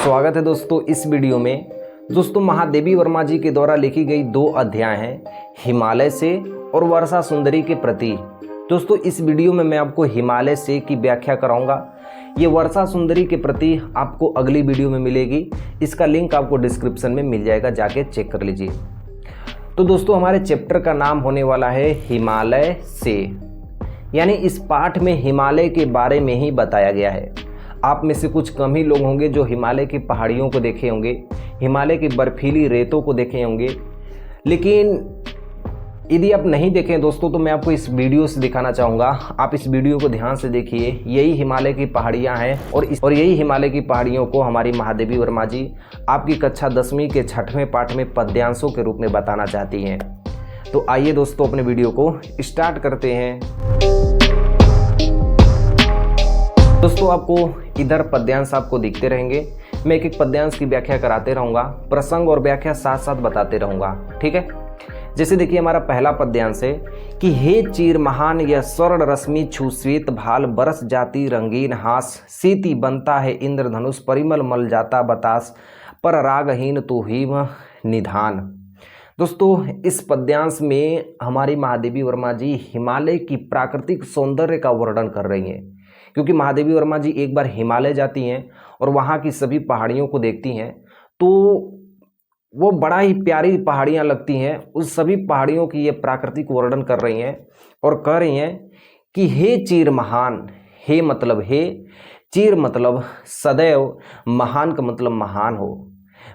स्वागत है दोस्तों इस वीडियो में। दोस्तों महादेवी वर्मा जी के द्वारा लिखी गई 2 अध्याय हैं, हिमालय से और वर्षा सुंदरी के प्रति। दोस्तों इस वीडियो में मैं आपको हिमालय से की व्याख्या कराऊंगा। ये वर्षा सुंदरी के प्रति आपको अगली वीडियो में मिलेगी। इसका लिंक आपको डिस्क्रिप्शन में मिल जाएगा, जाके चेक कर लीजिए। तो दोस्तों हमारे चैप्टर का नाम होने वाला है हिमालय से, यानी इस पाठ में हिमालय के बारे में ही बताया गया है। आप में से कुछ कम ही लोग होंगे जो हिमालय की पहाड़ियों को देखे होंगे, हिमालय की बर्फीली रेतों को देखे होंगे। लेकिन यदि आप नहीं देखें दोस्तों तो मैं आपको इस वीडियो से दिखाना चाहूँगा। आप इस वीडियो को ध्यान से देखिए। यही हिमालय की पहाड़ियाँ हैं और यही हिमालय की पहाड़ियों को हमारी महादेवी वर्मा जी आपकी कक्षा 10वीं के 6वें पाठ में पद्यांशों के रूप में बताना चाहती हैं। तो आइए दोस्तों अपने वीडियो को स्टार्ट करते हैं। दोस्तों आपको इधर पद्यांश आपको दिखते रहेंगे। मैं एक एक पद्यांश की व्याख्या कराते रहूँगा, प्रसंग और व्याख्या साथ साथ बताते रहूँगा, ठीक है। जैसे देखिए हमारा पहला पद्यांश है कि हे चीर महान यह स्वर्ण रश्मि छू श्वेत भाल बरस जाती रंगीन हास सीति बनता है इंद्रधनुष परिमल मल जाता बतास पर रागहीन तो हिम निधान। दोस्तों इस पद्यांश में हमारी महादेवी वर्मा जी हिमालय की प्राकृतिक सौंदर्य का वर्णन कर रही हैं, क्योंकि महादेवी वर्मा जी एक बार हिमालय जाती हैं और वहाँ की सभी पहाड़ियों को देखती हैं तो वो बड़ा ही प्यारी पहाड़ियाँ लगती हैं। उस सभी पहाड़ियों की ये प्राकृतिक वर्णन कर रही हैं और कह रही हैं कि हे चीर महान, हे मतलब हे, चीर मतलब सदैव, महान का मतलब महान हो।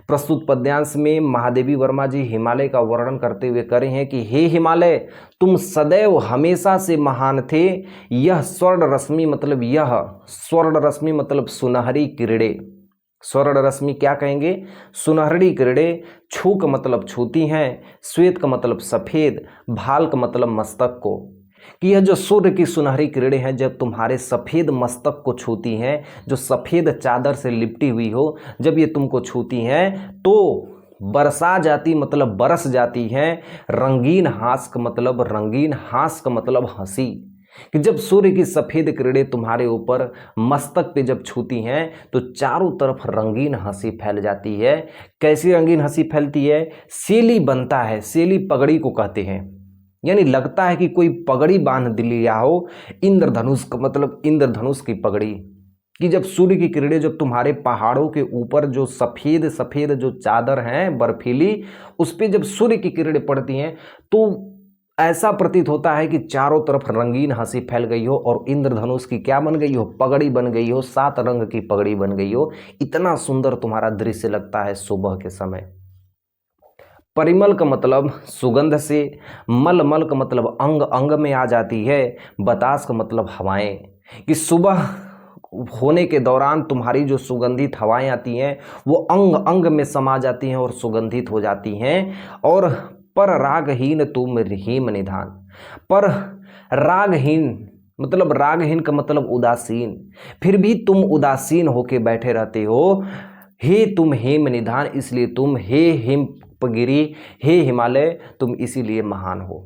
प्रस्तुत पद्यांश में महादेवी वर्मा जी हिमालय का वर्णन करते हुए कह रहे हैं कि हे हिमालय तुम सदैव हमेशा से महान थे। यह स्वर्ण रश्मि मतलब यह स्वर्ण रश्मि मतलब सुनहरी किरणें, स्वर्ण रश्मि क्या कहेंगे, सुनहरी किरणें। छू का मतलब छूती हैं, श्वेत का मतलब सफ़ेद, भाल का मतलब मस्तक को, कि यह जो सूर्य की सुनहरी किरणें हैं जब तुम्हारे सफ़ेद मस्तक को छूती हैं, जो सफ़ेद चादर से लिपटी हुई हो, जब ये तुमको छूती हैं तो बरसा जाती मतलब बरस जाती हैं। रंगीन हास का मतलब रंगीन हास का मतलब हंसी, कि जब सूर्य की सफ़ेद किरणें तुम्हारे ऊपर मस्तक पे जब छूती हैं तो चारों तरफ रंगीन हंसी फैल जाती है। कैसी रंगीन हंसी फैलती है, सेली बनता है, सेली पगड़ी को कहते हैं, यानी लगता है कि कोई पगड़ी बांध लिया हो। इंद्रधनुष का मतलब इंद्रधनुष की पगड़ी, कि जब सूर्य की किरणें जब तुम्हारे पहाड़ों के ऊपर जो सफ़ेद सफ़ेद जो चादर हैं बर्फीली, उस पर जब सूर्य की किरणें पड़ती हैं तो ऐसा प्रतीत होता है कि चारों तरफ रंगीन हंसी फैल गई हो और इंद्रधनुष की क्या बन गई हो, पगड़ी बन गई हो, 7 रंग की पगड़ी बन गई हो। इतना सुंदर तुम्हारा दृश्य लगता है सुबह के समय। परिमल का मतलब सुगंध से, मल मल का मतलब अंग अंग में आ जाती है, बतास का मतलब हवाएं, कि सुबह होने के दौरान तुम्हारी जो सुगंधित हवाएं आती हैं वो अंग अंग में समा जाती हैं और सुगंधित हो जाती हैं। और पर रागहीन तुम हिम निधान, पर रागहीन मतलब रागहीन का मतलब उदासीन, फिर भी तुम उदासीन होके बैठे रहते हो। हे तुम हेम निधान, इसलिए तुम हे हिमगिरी, हे हिमालय तुम इसीलिए महान हो।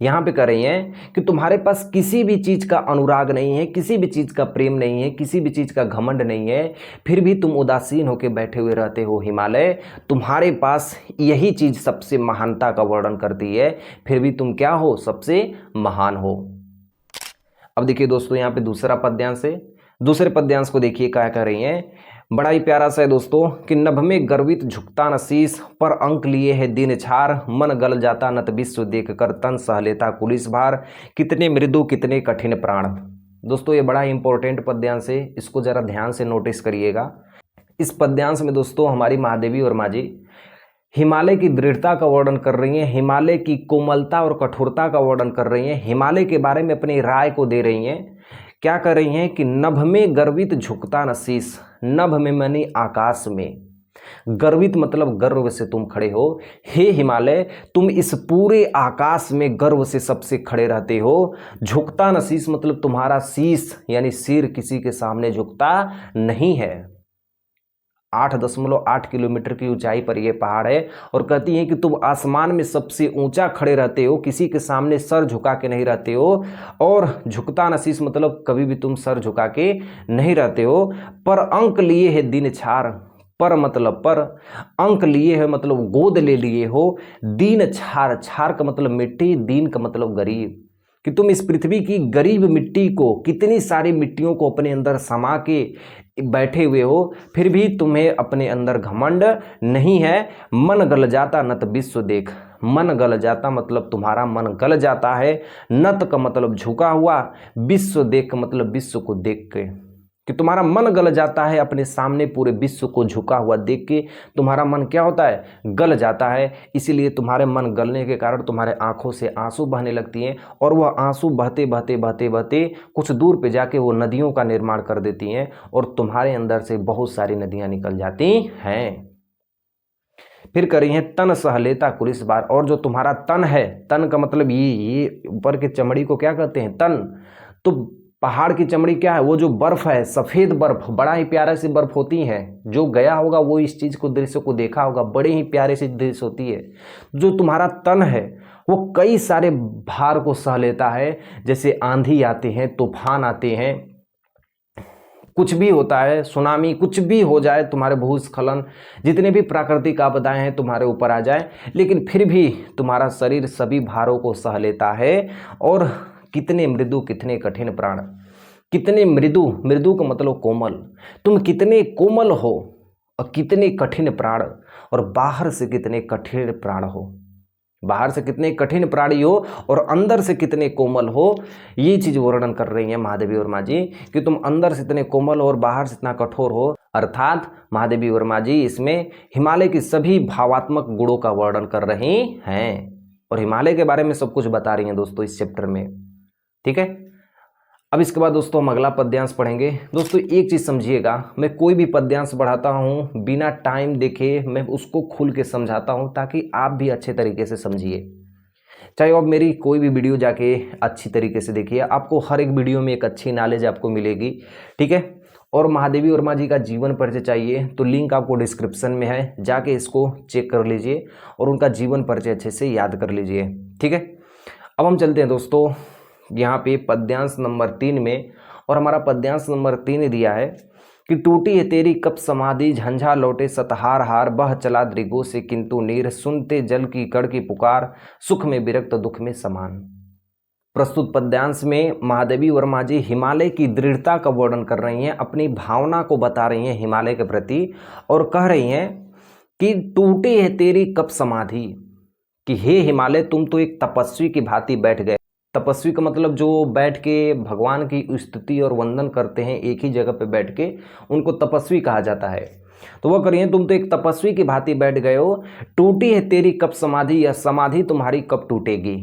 यहाँ पे कह रही हैं कि तुम्हारे पास किसी भी चीज़ का अनुराग नहीं है, किसी भी चीज़ का प्रेम नहीं है, किसी भी चीज़ का घमंड नहीं है, फिर भी तुम उदासीन होकर बैठे हुए रहते हो हिमालय। तुम्हारे पास यही चीज़ सबसे महानता का वर्णन करती है, फिर भी तुम क्या हो, सबसे महान हो। अब देखिए दोस्तों यहाँ पे दूसरा पद्यांश है। दूसरे पद्यांश को देखिए क्या कह रही हैं, बड़ा ही प्यारा सा है दोस्तों, कि नभ में गर्वित झुकता न शीस पर अंक लिए है दिन छार मन गल जाता नत विश्व देख कर तन सह लेता कुलिस भार कितने मृदु कितने कठिन प्राण। दोस्तों ये बड़ा ही इंपॉर्टेंट पद्यांश है, इसको जरा ध्यान से नोटिस करिएगा। इस पद्यांश में दोस्तों हमारी महादेवी वर्मा जी हिमालय की दृढ़ता का वर्णन कर रही हैं, हिमालय की कोमलता और कठोरता का वर्णन कर रही हैं, हिमालय के बारे में अपनी राय को दे रही हैं। क्या कर रही हैं कि नभ में गर्वित झुकता न शीस, नभ में मानी आकाश में, गर्वित मतलब गर्व से तुम खड़े हो। हे हिमालय तुम इस पूरे आकाश में गर्व से सबसे खड़े रहते हो। झुकता न शीस मतलब तुम्हारा शीश यानी सिर किसी के सामने झुकता नहीं है। 8.8 किलोमीटर की ऊंचाई पर यह पहाड़ है और कहती हैं कि तुम आसमान में सबसे ऊंचा खड़े रहते हो, किसी के सामने सर झुका के नहीं रहते हो। और झुकता न शीश मतलब कभी भी तुम सर झुका के नहीं रहते हो। पर अंक लिए है दिन छार, पर मतलब पर, अंक लिए है मतलब गोद ले लिए हो, दीन छार, छार का मतलब मिट्टी, दीन का मतलब गरीब, कि तुम इस पृथ्वी की गरीब मिट्टी को, कितनी सारी मिट्टियों को अपने अंदर समा के बैठे हुए हो, फिर भी तुम्हें अपने अंदर घमंड नहीं है। मन गल जाता नत विश्व देख, मन गल जाता मतलब तुम्हारा मन गल जाता है, नत का मतलब झुका हुआ, विश्व देख का मतलब विश्व को देख के, कि तुम्हारा मन गल जाता है अपने सामने पूरे विश्व को झुका हुआ देख के, तुम्हारा मन क्या होता है, गल जाता है। इसीलिए तुम्हारे मन गलने के कारण तुम्हारे आंखों से आंसू बहने लगती हैं, और वह आंसू बहते बहते बहते बहते कुछ दूर पे जाके वो नदियों का निर्माण कर देती हैं, और तुम्हारे अंदर से बहुत सारी नदियां निकल जाती हैं। फिर करी है तन सह लेता कुलिस बार, और जो तुम्हारा तन है, तन का मतलब ये ऊपर के चमड़ी को क्या कहते हैं, तन। तो पहाड़ की चमड़ी क्या है, वो जो बर्फ है, सफेद बर्फ, बड़ा ही प्यारा सी बर्फ होती है, जो गया होगा वो इस चीज को, दृश्य को देखा होगा, बड़े ही प्यारे से दृश्य होती है। जो तुम्हारा तन है वो कई सारे भार को सह लेता है, जैसे आंधी आते हैं, तूफान आते हैं, कुछ भी होता है, सुनामी, कुछ भी हो जाए, तुम्हारे भूस्खलन, जितने भी प्राकृतिक आपदाएं हैं तुम्हारे ऊपर आ जाए, लेकिन फिर भी तुम्हारा शरीर सभी भारों को सह लेता है। और कितने मृदु कितने कठिन प्राण, कितने मृदु, मृदु का मतलब कोमल, तुम कितने कोमल हो, और कितने कठिन प्राण, और बाहर से कितने कठिन प्राण हो, बाहर से कितने कठिन प्राणी हो और अंदर से कितने कोमल हो। ये चीज वर्णन कर रही है महादेवी वर्मा जी, कि तुम अंदर से इतने कोमल हो और बाहर से इतना कठोर हो। अर्थात महादेवी वर्मा जी इसमें हिमालय की सभी भावात्मक गुणों का वर्णन कर रही हैं, और हिमालय के बारे में सब कुछ बता रही हैं दोस्तों इस चैप्टर में। ठीक है, अब इसके बाद दोस्तों हम अगला पद्यांश पढ़ेंगे। दोस्तों एक चीज़ समझिएगा, मैं कोई भी पद्यांश बढ़ाता हूँ बिना टाइम देखे मैं उसको खुल के समझाता हूँ, ताकि आप भी अच्छे तरीके से समझिए। चाहे आप मेरी कोई भी वीडियो जाके अच्छी तरीके से देखिए, आपको हर एक वीडियो में एक अच्छी नॉलेज आपको मिलेगी। ठीक है, और महादेवी वर्मा जी का जीवन परिचय चाहिए तो लिंक आपको डिस्क्रिप्शन में है, जाके इसको चेक कर लीजिए और उनका जीवन परिचय अच्छे से याद कर लीजिए। ठीक है, अब हम चलते हैं दोस्तों यहाँ पे पद्यांश नंबर 3 में, और हमारा पद्यांश नंबर 3 दिया है कि टूटी है तेरी कब समाधि, झंझा लौटे सतहार हार, बह चला दृगों से किंतु नीर, सुनते जल की कड़ की पुकार, सुख में विरक्त दुख में समान। प्रस्तुत पद्यांश में महादेवी वर्मा जी हिमालय की दृढ़ता का वर्णन कर रही हैं, अपनी भावना को बता रही हैं हिमालय के प्रति, और कह रही हैं कि टूटी है तेरी कब समाधि, कि हे हिमालय तुम तो एक तपस्वी की भांति बैठ गए। तपस्वी का मतलब जो बैठ के भगवान की स्तुति और वंदन करते हैं एक ही जगह पे बैठ के, उनको तपस्वी कहा जाता है। तो वह करिए तुम तो एक तपस्वी की भांति बैठ गए हो, टूटी है तेरी कब समाधि, या समाधि तुम्हारी कब टूटेगी,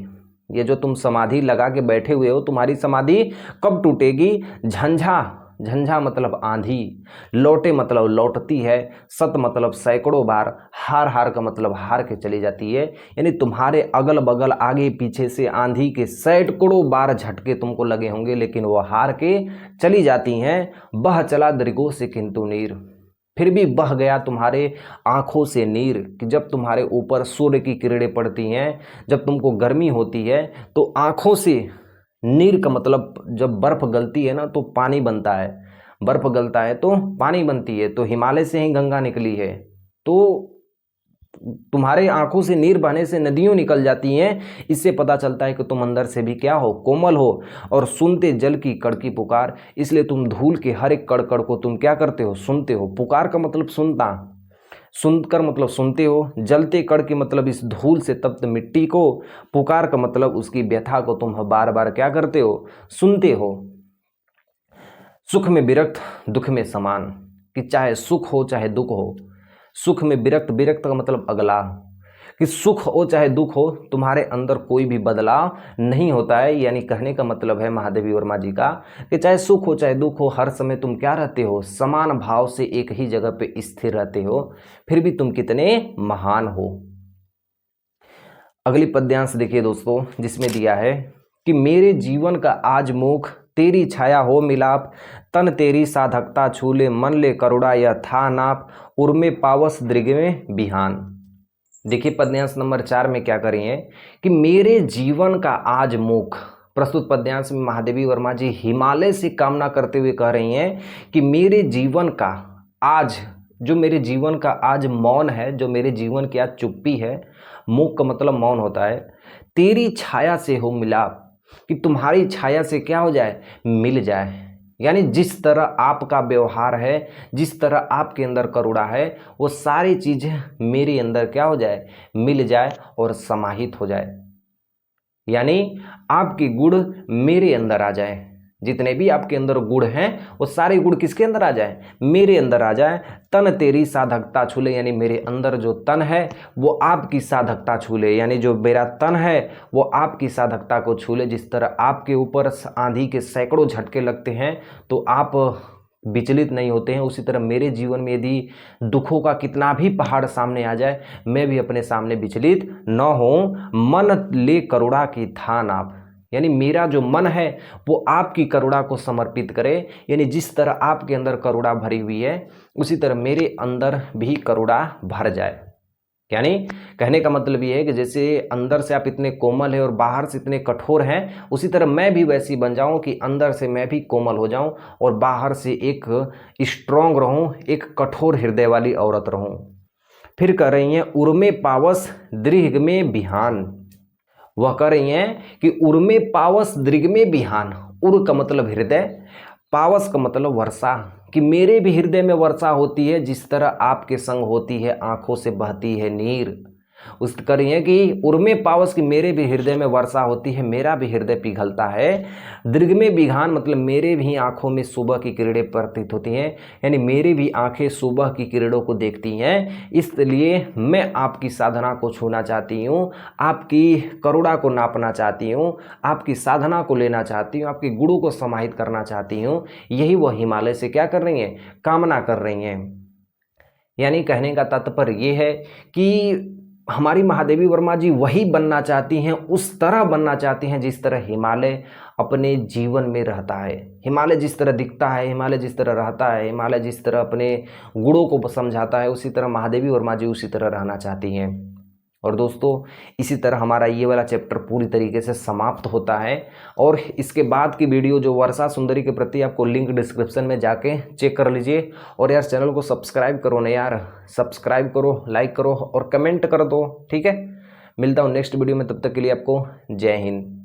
ये जो तुम समाधि लगा के बैठे हुए हो तुम्हारी समाधि कब टूटेगी। झंझा, झंझा मतलब आंधी, लौटे मतलब लौटती है, सत मतलब सैकड़ों बार, हार, हार का मतलब हार के चली जाती है, यानी तुम्हारे अगल बगल आगे पीछे से आंधी के सैकड़ों बार झटके तुमको लगे होंगे, लेकिन वो हार के चली जाती हैं। बह चला दृगों से किंतु नीर, फिर भी बह गया तुम्हारे आंखों से नीर, कि जब तुम्हारे ऊपर सूर्य की किरणें पड़ती हैं, जब तुमको गर्मी होती है तो आंखों से, नीर का मतलब जब बर्फ गलती है ना तो पानी बनता है, बर्फ गलता है तो पानी बनती है, तो हिमालय से ही गंगा निकली है, तो तुम्हारे आंखों से नीर बहने से नदियों निकल जाती हैं। इससे पता चलता है कि तुम अंदर से भी क्या हो, कोमल हो। और सुनते जल की कड़ की पुकार, इसलिए तुम धूल के हर एक कड़ कड़ को तुम क्या करते हो, सुनते हो। पुकार का मतलब सुनता, सुनकर मतलब सुनते हो। जलते कड़ की मतलब इस धूल से तप्त मिट्टी को, पुकार का मतलब उसकी व्यथा को तुम बार बार क्या करते हो, सुनते हो। सुख में विरक्त दुख में समान, कि चाहे सुख हो चाहे दुख हो, सुख में विरक्त, विरक्त का मतलब अगला, कि सुख हो चाहे दुख हो तुम्हारे अंदर कोई भी बदलाव नहीं होता है। यानी कहने का मतलब है महादेवी वर्मा जी का कि चाहे सुख हो चाहे दुख हो, हर समय तुम क्या रहते हो, समान भाव से एक ही जगह पे स्थिर रहते हो, फिर भी तुम कितने महान हो। अगली पद्यांश देखिए दोस्तों, जिसमें दिया है कि मेरे जीवन का आज मुख तेरी छाया हो मिलाप, तन तेरी साधकता छूले मन ले करुणा यह था नाप, उर्मे पावस दृग में बिहान। देखिए पद्यांश नंबर 4 में क्या करी है कि मेरे जीवन का आज मुख। प्रस्तुत पद्यांश में महादेवी वर्मा जी हिमालय से कामना करते हुए कह रही हैं कि मेरे जीवन का आज जो मेरे जीवन का आज मौन है, जो मेरे जीवन की आज चुप्पी है, मूक का मतलब मौन होता है, तेरी छाया से हो मिलाप, कि तुम्हारी छाया से क्या हो जाए, मिल जाए। यानी जिस तरह आपका व्यवहार है, जिस तरह आपके अंदर करुणा है, वो सारी चीज़ें मेरे अंदर क्या हो जाए, मिल जाए और समाहित हो जाए। यानी आपके गुण मेरे अंदर आ जाए, जितने भी आपके अंदर गुण हैं वो सारे गुण किसके अंदर आ जाए, मेरे अंदर आ जाए। तन तेरी साधकता छूले, यानी मेरे अंदर जो तन है वो आपकी साधकता छूले, यानी जो मेरा तन है वो आपकी साधकता को छूले। जिस तरह आपके ऊपर आंधी के सैकड़ों झटके लगते हैं तो आप विचलित नहीं होते हैं, उसी तरह मेरे जीवन में यदि दुखों का कितना भी पहाड़ सामने आ जाए, मैं भी अपने सामने विचलित न हो। मन ले करुणा की थान आप, यानी मेरा जो मन है वो आपकी करुणा को समर्पित करे। यानी जिस तरह आपके अंदर करुणा भरी हुई है उसी तरह मेरे अंदर भी करुणा भर जाए। यानी कहने का मतलब ये है कि जैसे अंदर से आप इतने कोमल हैं और बाहर से इतने कठोर हैं, उसी तरह मैं भी वैसी बन जाऊं कि अंदर से मैं भी कोमल हो जाऊं और बाहर से एक स्ट्रॉन्ग रहूं, एक कठोर हृदय वाली औरत रहूं। फिर कह रही हैं उर्मे पावस दृढ़ में बिहान, वह कह रही हैं कि उर्मे पावस दृढ़ में बिहान। उर का मतलब हृदय, पावस का मतलब वर्षा, कि मेरे भी हृदय में वर्षा होती है जिस तरह आपके संग होती है आंखों से बहती है नीर। उस कर रही है कि उर्मे पावस की मेरे भी हृदय में वर्षा होती है, मेरा भी हृदय पिघलता है। दृग में बिघान मतलब मेरे भी आंखों में सुबह की किरणें प्रतीत होती हैं, यानी मेरी भी आंखें सुबह की किरणों को देखती हैं। इसलिए मैं आपकी साधना को छूना चाहती हूँ, आपकी करुणा को नापना चाहती हूँ, आपकी साधना को लेना चाहती हूँ, आपके गुणों को समाहित करना चाहती हूँ। यही वह हिमालय से क्या कर रही हैं, कामना कर रही हैं। यानी कहने का तात्पर्य ये है कि हमारी महादेवी वर्मा जी वही बनना चाहती हैं, उस तरह बनना चाहती हैं जिस तरह हिमालय अपने जीवन में रहता है। हिमालय जिस तरह दिखता है, हिमालय जिस तरह रहता है, हिमालय जिस तरह अपने गुणों को समझाता है, उसी तरह महादेवी वर्मा जी उसी तरह रहना चाहती हैं। और दोस्तों इसी तरह हमारा ये वाला चैप्टर पूरी तरीके से समाप्त होता है। और इसके बाद की वीडियो जो वर्षा सुंदरी के प्रति, आपको लिंक डिस्क्रिप्शन में जाके चेक कर लीजिए। और यार चैनल को सब्सक्राइब करो ना यार, सब्सक्राइब करो, लाइक करो और कमेंट कर दो, ठीक है। मिलता हूँ नेक्स्ट वीडियो में, तब तक के लिए आपको जय हिंद।